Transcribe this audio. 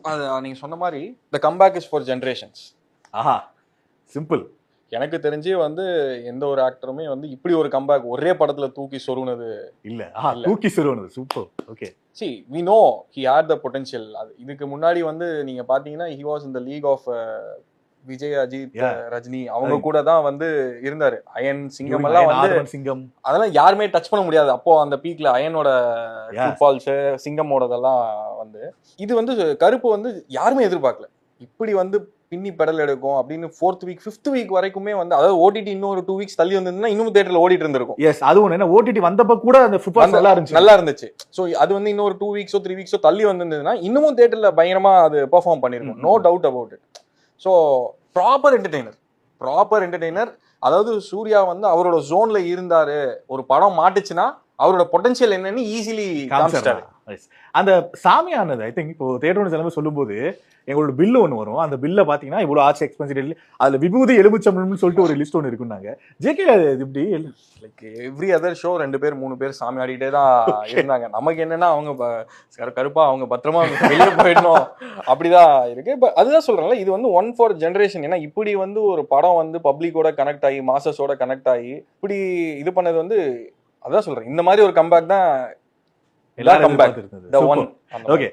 அது நீங்க சொன்ன மாதிரி the comeback is for generations. ஆஹா, சிம்பிள். எனக்கு தெரிஞ்சு வந்து எந்த ஒரு ஆக்டருமே வந்து இப்படி ஒரு கம்பேக் ஒரே படத்துல தூக்கி சொருனது இல்ல. தூக்கி சொருனது சூப்பர். Okay. see we know he had the potential. இதுக்கு முன்னாடி வந்து நீங்க பாத்தீங்கன்னா he was in the league of Vijay, Ajith, Rajini அவங்க கூட தான் வந்து இருந்தாரு. அயன், சிங்கம் எல்லாம் வந்து சிங்கம் அதெல்லாம் யாருமே டச் பண்ண முடியாது. அப்போ அந்த பீக்ல அயனோட ஃபுட்பால்ஸ், சிங்கமோடதெல்லாம் வந்து இது வந்து கருப்பு வந்து யாருமே எதிர்பார்க்கல. இப்படி வந்து பின்னி பெடல் எடுக்கும் அப்படின்னு 4th வீக் 5th வீக் வரைக்குமே வந்து, அதாவது ஓடிடி இன்னொரு 2 வீக்ஸ் தள்ளி வந்திருந்தா இன்னும் தியேட்டர்ல ஓடிட்டு இருந்திருக்கும். எஸ், அது ஒண்ணு. என்ன ஓடிடி வந்தப்ப கூட அந்த ஃபுட்பால் நல்லா இருந்துச்சு. சோ அது வந்து இன்னொரு 2 வீக்ஸோ 3 வீக்ஸோ தள்ளி வந்திருந்ததுன்னா இன்னமும் தியேட்டர்ல பயங்கரமா அது பெர்ஃபார்ம் பண்ணிருக்கும். No doubt about it. So proper entertainer. அதாவது சூர்யா வந்து அவரோட ஜோன்ல இருந்தாரு, ஒரு படம் மாட்டுச்சுன்னா அவரோட பொட்டன்ஷியல் என்னன்னு ஈஸிலி காமிச்சிட்டாரு. அந்த சாமியானது ஐ திங்க் இப்போ தேட்டர் சிலம்பு சொல்லும்போது எங்களோட பில்லு ஒன்று வரும். அந்த பில்ல பாத்தீங்கன்னா இவ்வளோ ஆச்சு எக்ஸ்பென்சிவ், அதுல விபூதி எலுமிச்சம்பழம்னு சொல்லிட்டு ஒரு லிஸ்ட் ஒன்று இருக்குன்னாங்க. ஜேகே இப்படி லைக் எவ்ரி அதர் ஷோ 2 பேர் 3 பேர் சாமி ஆடிட்டே தான் இருந்தாங்க. நமக்கு என்னன்னா அவங்க கருப்பா அவங்க பத்திரமா வெளியே போயிடணும் அப்படிதான் இருக்கு. பட் அதுதான் சொல்றேன்ல, இது வந்து ஒன் ஃபார் ஜென்ரேஷன். ஏன்னா இப்படி வந்து ஒரு படம் வந்து பப்ளிக்கோட கனெக்ட் ஆகி மாசஸோட கனெக்ட் ஆகி இப்படி இது பண்ணது வந்து அதான் சொல்றேன். இந்த மாதிரி ஒரு கம்பேக் தான் எல்லாரும் கம்பேக். ஓகே.